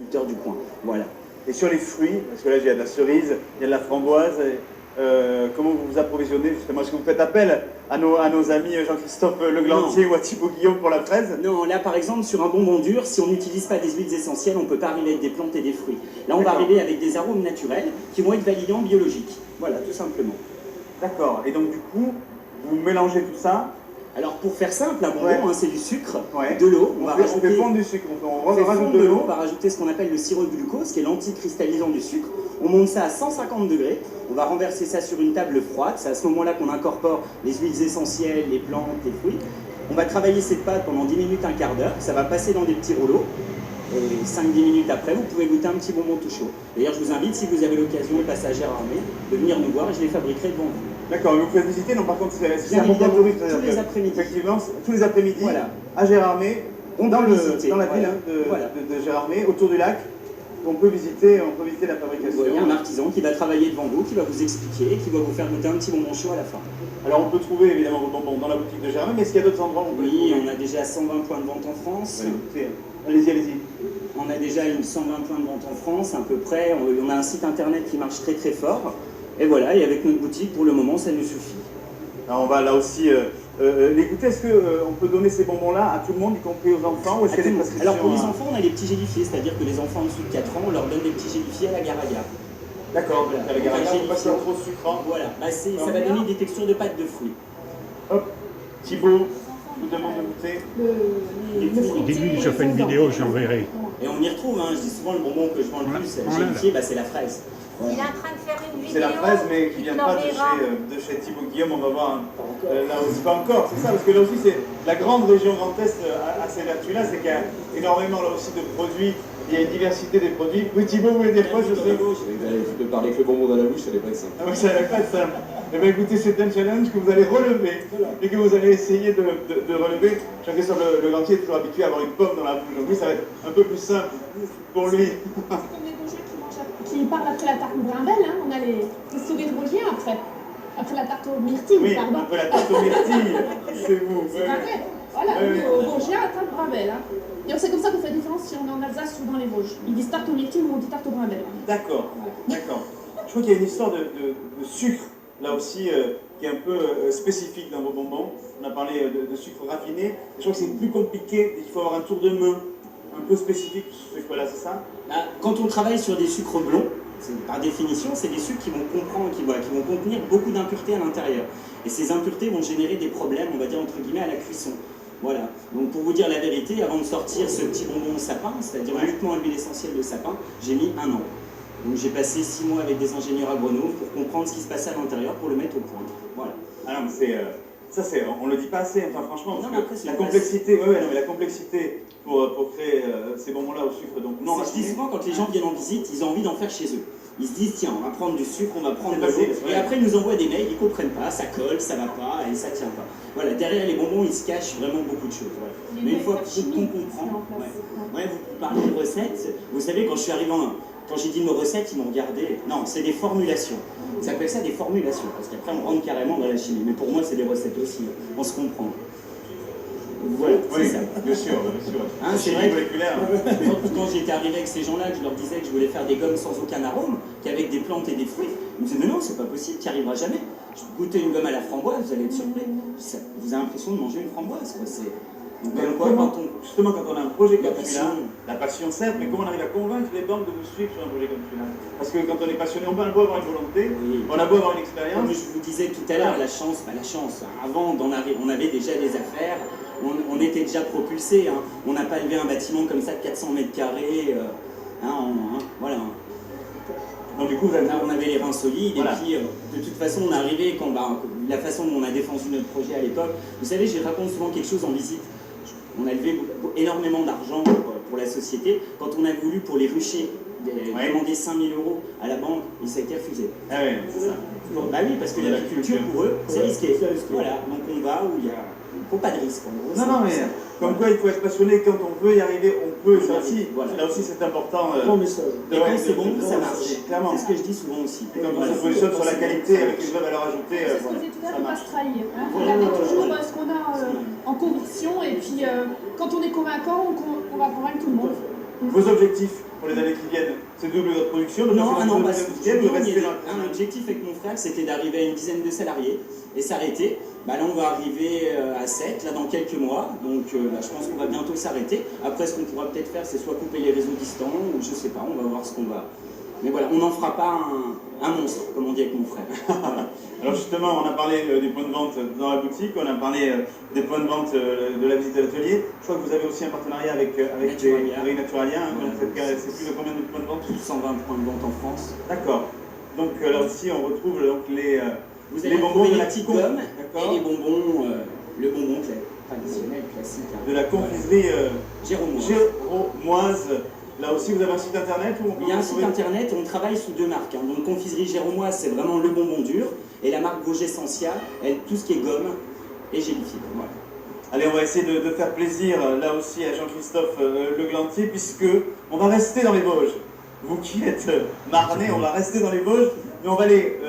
producteurs du coin. Voilà. Et sur les fruits, parce que là, il y a de la cerise, il y a de la framboise, comment vous vous approvisionnez justement? Est-ce que vous faites appel à nos amis Jean-Christophe Leglantier ou à Thibaut Guillaume pour la fraise? Non, là par exemple, sur un bonbon dur, si on n'utilise pas des huiles essentielles, on ne peut pas arriver avec des plantes et des fruits. Là, on va arriver avec des arômes naturels qui vont être validés en biologique. Voilà, tout simplement. D'accord. Et donc, du coup, vous mélangez tout ça? Alors, pour faire simple, un bonbon, c'est du sucre, de l'eau. On fait fondre du sucre, on rajoute de l'eau. On va rajouter ce qu'on appelle le sirop de glucose, qui est l'anticristallisant du sucre. On monte ça à 150 degrés. On va renverser ça sur une table froide. C'est à ce moment-là qu'on incorpore les huiles essentielles, les plantes, les fruits. On va travailler cette pâte pendant 10 minutes, un quart d'heure. Ça va passer dans des petits rouleaux. Et 5-10 minutes après, vous pouvez goûter un petit bonbon tout chaud. D'ailleurs, je vous invite, si vous avez l'occasion de passer à Gérardmer, de venir nous voir et je les fabriquerai devant vous. D'accord, mais vous pouvez visiter, non, par contre, c'est un moment touriste. Tous les après-midi. Effectivement, tous les après-midi, voilà. À Gérardmer, dans la ville de Gérardmer, autour du lac. On peut visiter la fabrication. Il y a un artisan qui va travailler devant vous, qui va vous expliquer, qui va vous faire goûter un petit bonbon chaud à la fin. Alors on peut trouver évidemment vos bonbons dans la boutique de Gérardmer, mais est-ce qu'il y a d'autres endroits où on peut les trouver? Oui, on a déjà 120 points de vente en France. Allez-y, allez-y. On a déjà 120 points de vente en France, à peu près. On a un site internet qui marche très très fort. Et voilà, et avec notre boutique, pour le moment, ça nous suffit. Alors on va là aussi les goûter. Est-ce qu'on peut donner ces bonbons-là à tout le monde, y compris aux enfants, ou est-ce qu'il y a des prescriptions? Alors pour les enfants, on a les petits gélifiés, c'est-à-dire que les enfants en dessous de 4 ans, on leur donne des petits gélifiés à la gare-à-gare. D'accord, à la gare-à-gare, pas trop sucrant. Voilà, ça va donner des textures de pâte de fruits. Hop, Thibaut, je vous demande de goûter. Dis-lui, je fais une vidéo, j'enverrai. Et on y retrouve, je dis souvent le bonbon que je vends le plus, c'est le gélifié, c'est la fraise. Il est en train de faire une vidéo. C'est la fraise, mais qui ne vient pas de chez Thibaut Guillaume. On va voir là aussi, pas encore, c'est ça, parce que là aussi, c'est la grande région Grand Est à ces vertus-là, c'est qu'il y a énormément là aussi de produits. Il y a une diversité des produits. Oui, Thibaut, vous voulez dire quoi? Je sais. Je peux parler que le bonbon dans la bouche, ça n'est pas simple. Ah oui, ça n'allait pas être simple. Eh bien écoutez, c'est un challenge que vous allez relever et que vous allez essayer de relever. Jean-Christophe Leglantier est toujours habitué à avoir une pomme dans la bouche, donc oui, ça va être un peu plus simple pour lui. C'est comme les Vosgiens qui parlent après la tarte Brimbelle, on a les sourires Vosgiens après. Après la tarte aux myrtilles, pardon. Après la tarte aux myrtilles, c'est vous. C'est vrai. Voilà, aux Vosgiens, la tarte Brimbelle. Et c'est comme ça qu'on fait la différence si on est en Alsace ou dans les Vosges. Ils disent tarte aux myrtilles ou on dit tarte aux Brimbelle. D'accord, d'accord. Je crois qu'il y a une histoire de sucre, là aussi, qui est un peu spécifique dans vos bonbons. On a parlé de sucre raffiné. Je crois que c'est plus compliqué, il faut avoir un tour de main un peu spécifique. Voilà, c'est ça? Quand on travaille sur des sucres blonds, par définition, c'est des sucres qui vont contenir beaucoup d'impuretés à l'intérieur. Et ces impuretés vont générer des problèmes, on va dire entre guillemets, à la cuisson. Voilà. Donc pour vous dire la vérité, avant de sortir ce petit bonbon au sapin, c'est-à-dire uniquement à l'huile essentielle de sapin, j'ai mis 1 an. Donc j'ai passé 6 mois avec des ingénieurs agronomes pour comprendre ce qui se passait à l'intérieur, pour le mettre au point. Voilà. Alors ça c'est, on le dit pas assez, enfin franchement, parce non, que la complexité, la complexité pour créer ces bonbons-là au sucre, donc non. Je dis souvent, quand les gens viennent en visite, ils ont envie d'en faire chez eux. Ils se disent, tiens, on va prendre du sucre, on va prendre de l'eau, et après ils nous envoient des mails, ils comprennent pas, ça colle, ça va pas, et ça tient pas. Voilà, derrière les bonbons, il se cache vraiment beaucoup de choses. Voilà. Mais une fois qu'on comprend, vous parlez de recettes, vous savez, quand je suis arrivé quand j'ai dit nos recettes, ils m'ont regardé. Non, c'est des formulations. Ils appellent ça des formulations, parce qu'après on rentre carrément dans la chimie. Mais pour moi, c'est des recettes aussi, on se comprend. Voilà, c'est ça. Bien sûr. C'est vrai que quand j'étais arrivé avec ces gens-là, que je leur disais que je voulais faire des gommes sans aucun arôme, qu'avec des plantes et des fruits, ils me disaient mais non, c'est pas possible, tu n'y arriveras jamais. Je goûtais une gomme à la framboise, vous allez être surpris. Vous avez l'impression de manger une framboise, quoi. Justement, quand on a un projet comme celui-là, la passion certes, mais comment on arrive à convaincre les banques de vous suivre sur un projet comme celui-là? Parce que quand on est passionné, on a beau avoir une volonté, on a beau avoir une expérience. Comme je vous disais tout à l'heure, la chance. Avant, on avait déjà des affaires, on était déjà propulsé. On n'a pas élevé un bâtiment comme ça de 400 mètres carrés. Voilà. Donc du coup, on avait les reins solides, et puis de toute façon, on est arrivé la façon dont on a défendu notre projet à l'époque. Vous savez, je raconte souvent quelque chose en visite. On a levé énormément d'argent pour la société. Quand on a voulu, pour les ruchers, demander 5 000 € à la banque, et ça a été refusé. Ah oui, c'est ça. Bah oui, parce que l'agriculture, pour eux, c'est risqué. Voilà, donc on va où il y a... Il ne faut pas de risque. Non, mais comme quoi il faut être passionné, quand on veut y arriver, on peut. Ça aussi c'est important. Et quand c'est bon, ça marche. Clairement. C'est ce que je dis souvent aussi. Et quand on se positionne sur la qualité avec une vraie valeur ajoutée, c'est ce qu'on disait tout à l'heure, il ne faut pas se trahir. Il faut garder toujours ce qu'on a en conviction, et puis quand on est convaincant, on va convaincre tout le monde. Vos objectifs pour les années qui viennent, c'est doubler votre production. Non, vous parce restez dans un objectif avec mon frère, c'était d'arriver à une dizaine de salariés et s'arrêter. Là, on va arriver à 7 là, dans quelques mois, donc je pense qu'on va bientôt s'arrêter. Après, ce qu'on pourra peut-être faire, c'est soit couper les réseaux distants, ou je sais pas, on va voir ce qu'on va... Mais voilà, on n'en fera pas un monstre, comme on dit avec mon frère. Voilà. Alors justement, on a parlé des points de vente dans la boutique, on a parlé des points de vente de la visite à l'atelier. Je crois que vous avez aussi un partenariat avec Naturalia. C'est plus de combien de points de vente? 120 points de vente en France. D'accord. Donc là aussi, on retrouve donc, vous allez les bonbons de la petites gommes et les bonbons, le bonbon traditionnel, classique. Hein. De la confiserie Jéromoise. Là aussi, vous avez un site internet où Il y a un site internet, on travaille sous deux marques. Hein. Donc, Confiserie Jéromoise, c'est vraiment le bonbon dur. Et la marque Vosges Essentia, elle, tout ce qui est gomme et gélifié. Voilà. Allez, on va essayer de faire plaisir là aussi à Jean-Christophe Le Glantier, puisque on va rester dans les Vosges. Vous qui êtes marnais, on va rester dans les Vosges, mais on va aller